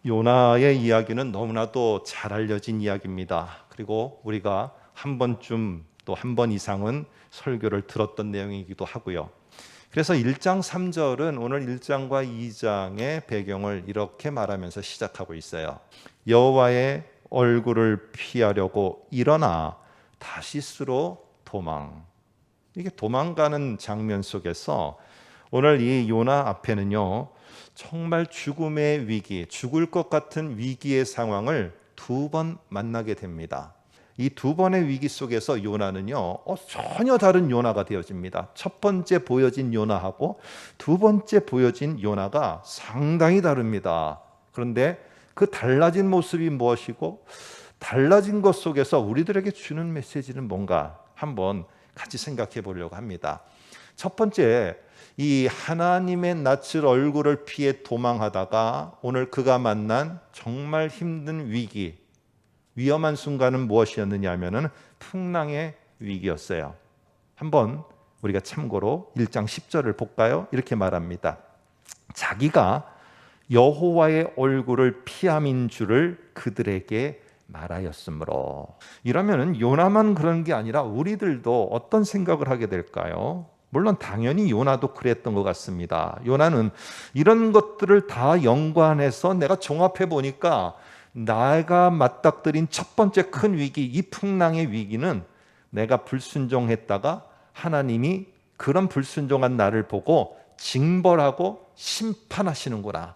요나의 이야기는 너무나도 잘 알려진 이야기입니다. 그리고 우리가 한 번쯤 또 한 번 이상은 설교를 들었던 내용이기도 하고요. 그래서 1장 3절은 오늘 1장과 2장의 배경을 이렇게 말하면서 시작하고 있어요. 여호와의 얼굴을 피하려고 일어나 다시스로 도망. 이게 도망가는 장면 속에서 오늘 이 요나 앞에는요, 정말 죽음의 위기, 죽을 것 같은 위기의 상황을 두 번 만나게 됩니다. 이 두 번의 위기 속에서 요나는요, 전혀 다른 요나가 되어집니다. 첫 번째 보여진 요나하고 두 번째 보여진 요나가 상당히 다릅니다. 그런데 그 달라진 모습이 무엇이고 달라진 것 속에서 우리들에게 주는 메시지는 뭔가 한번 같이 생각해 보려고 합니다. 첫 번째, 이 하나님의 낯을 얼굴을 피해 도망하다가 오늘 그가 만난 정말 힘든 위기, 위험한 순간은 무엇이었느냐 하면은 풍랑의 위기였어요. 한번 우리가 참고로 1장 10절을 볼까요? 이렇게 말합니다. 자기가 여호와의 얼굴을 피함인 줄을 그들에게 말하였으므로. 이러면은 요나만 그런 게 아니라 우리들도 어떤 생각을 하게 될까요? 물론 당연히 요나도 그랬던 것 같습니다. 요나는 이런 것들을 다 연관해서 내가 종합해 보니까 내가 맞닥뜨린 첫 번째 큰 위기, 이 풍랑의 위기는 내가 불순종했다가 하나님이 그런 불순종한 나를 보고 징벌하고 심판하시는구나,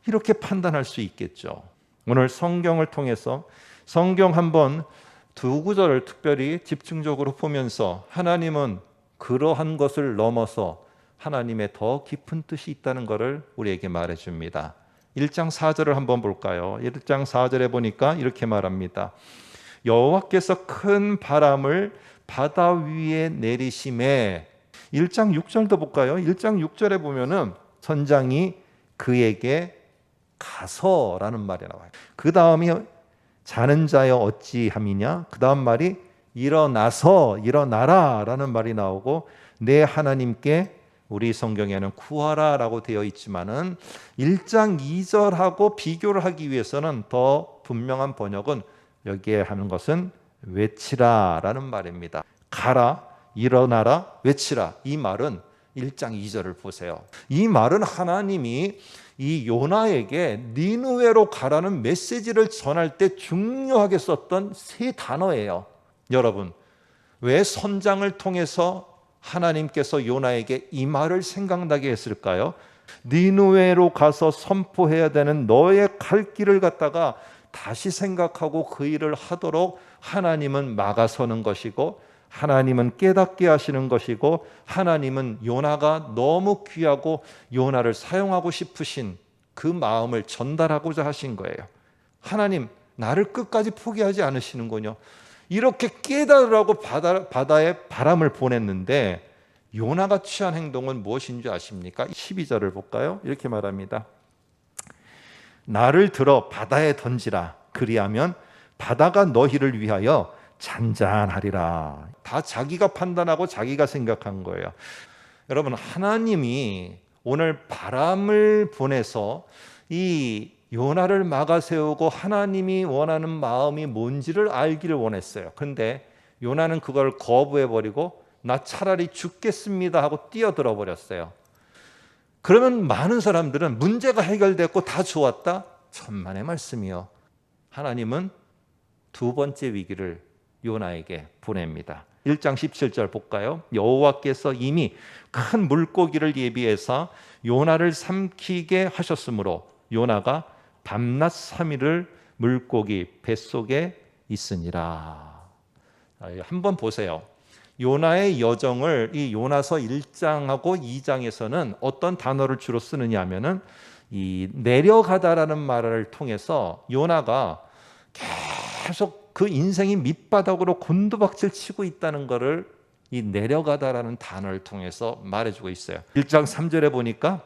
이렇게 판단할 수 있겠죠. 오늘 성경을 통해서 성경 한번 두 구절을 특별히 집중적으로 보면서 하나님은 그러한 것을 넘어서 하나님의 더 깊은 뜻이 있다는 것을 우리에게 말해줍니다. 1장 4절을 한번 볼까요? 1장 4절에 보니까 이렇게 말합니다. 여호와께서 큰 바람을 바다 위에 내리심에. 1장 6절도 볼까요? 1장 6절에 보면은 선장이 그에게 가서라는 말이 나와요. 그 다음이 자는 자여 어찌함이냐? 그 다음 말이 일어나서, 일어나라 라는 말이 나오고, 내 하나님께, 우리 성경에는 구하라 라고 되어 있지만은 1장 2절하고 비교를 하기 위해서는 더 분명한 번역은 여기에 하는 것은 외치라 라는 말입니다. 가라, 일어나라, 외치라. 이 말은 1장 2절을 보세요. 이 말은 하나님이 이 요나에게 니느웨로 가라는 메시지를 전할 때 중요하게 썼던 세 단어예요. 여러분, 왜 선장을 통해서 하나님께서 요나에게 이 말을 생각나게 했을까요? 니느웨로 가서 선포해야 되는 너의 갈 길을 갖다가 다시 생각하고 그 일을 하도록 하나님은 막아서는 것이고, 하나님은 깨닫게 하시는 것이고, 하나님은 요나가 너무 귀하고 요나를 사용하고 싶으신 그 마음을 전달하고자 하신 거예요. 하나님, 나를 끝까지 포기하지 않으시는군요. 이렇게 깨달으라고 바다에 바람을 보냈는데 요나가 취한 행동은 무엇인 줄 아십니까? 12절을 볼까요? 이렇게 말합니다. 나를 들어 바다에 던지라. 그리하면 바다가 너희를 위하여 잔잔하리라. 다 자기가 판단하고 자기가 생각한 거예요. 여러분, 하나님이 오늘 바람을 보내서 이 요나를 막아세우고 하나님이 원하는 마음이 뭔지를 알기를 원했어요. 그런데 요나는 그걸 거부해버리고 나 차라리 죽겠습니다 하고 뛰어들어 버렸어요. 그러면 많은 사람들은 문제가 해결됐고 다 좋았다? 천만의 말씀이요. 하나님은 두 번째 위기를 요나에게 보냅니다. 1장 17절 볼까요? 여호와께서 이미 큰 물고기를 예비해서 요나를 삼키게 하셨으므로 요나가 밤낮 3일을 물고기 뱃속에 있으니라. 한번 보세요. 요나의 여정을 이 요나서 1장하고 2장에서는 어떤 단어를 주로 쓰느냐 하면은 이 내려가다라는 말을 통해서 요나가 계속 그 인생이 밑바닥으로 곤두박질 치고 있다는 것을 이 내려가다라는 단어를 통해서 말해주고 있어요. 1장 3절에 보니까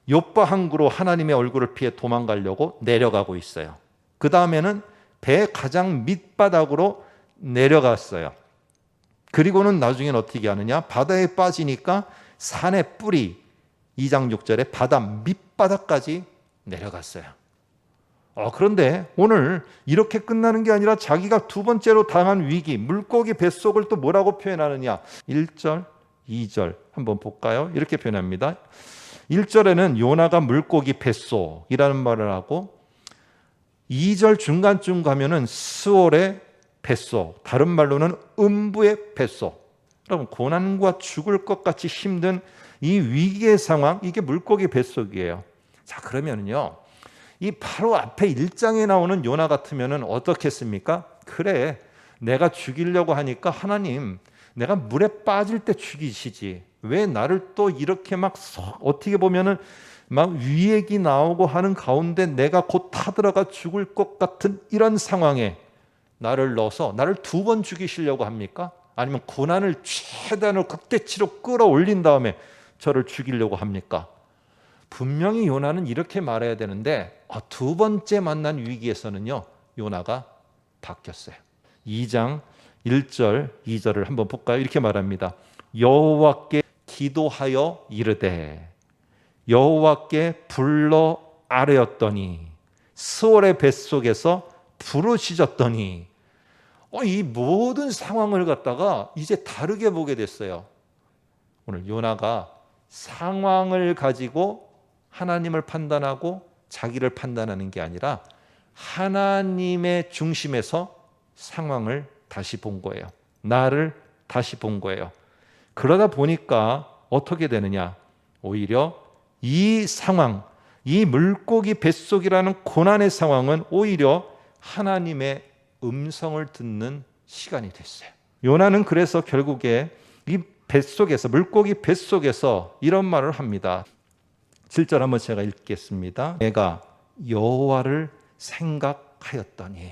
욥바 항구로 하나님의 얼굴을 피해 도망가려고 내려가고 있어요. 그 다음에는 배 가장 밑바닥으로 내려갔어요. 그리고는 나중엔 어떻게 하느냐? 바다에 빠지니까 산의 뿌리, 2장 6절에 바다 밑바닥까지 내려갔어요. 그런데 오늘 이렇게 끝나는 게 아니라 자기가 두 번째로 당한 위기, 물고기 뱃속을 또 뭐라고 표현하느냐? 1절, 2절 한번 볼까요? 이렇게 표현합니다. 1절에는 요나가 물고기 뱃속이라는 말을 하고 2절 중간쯤 가면은 스올의 뱃속, 다른 말로는 음부의 뱃속. 여러분, 고난과 죽을 것 같이 힘든 이 위기의 상황, 이게 물고기 뱃속이에요. 자, 그러면요, 이 바로 앞에 1장에 나오는 요나 같으면은 어떻겠습니까? 그래, 내가 죽이려고 하니까 하나님, 내가 물에 빠질 때 죽이시지. 왜 나를 또 이렇게 막 어떻게 보면은 막 위액이 나오고 하는 가운데 내가 곧 타들어가 죽을 것 같은 이런 상황에 나를 넣어서 나를 두 번 죽이시려고 합니까? 아니면 고난을 최대한으로 극대치로 끌어올린 다음에 저를 죽이려고 합니까? 분명히 요나는 이렇게 말해야 되는데 두 번째 만난 위기에서는요, 요나가 바뀌었어요. 2장 1절 2절을 한번 볼까요? 이렇게 말합니다. 여호와께 기도하여 이르되 여호와께 불러 아뢰었더니 스올의 뱃속에서 부르짖었더니 이 모든 상황을 갖다가 이제 다르게 보게 됐어요. 오늘 요나가 상황을 가지고 하나님을 판단하고 자기를 판단하는 게 아니라 하나님의 중심에서 상황을 다시 본 거예요. 나를 다시 본 거예요. 그러다 보니까 어떻게 되느냐? 오히려 이 상황, 이 물고기 뱃속이라는 고난의 상황은 오히려 하나님의 음성을 듣는 시간이 됐어요. 요나는 그래서 결국에 이 뱃속에서, 물고기 뱃속에서 이런 말을 합니다. 7절 한번 제가 읽겠습니다. 내가 여호와를 생각하였더니.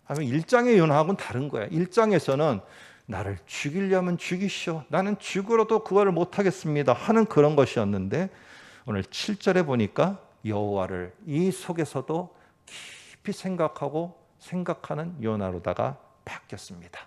1장의 요나하고는 다른 거야. 1장에서는 나를 죽이려면 죽이시오, 나는 죽으러도 그거를 못하겠습니다 하는 그런 것이었는데 오늘 7절에 보니까 여호와를 이 속에서도 깊이 생각하고 생각하는 요나로다가 바뀌었습니다.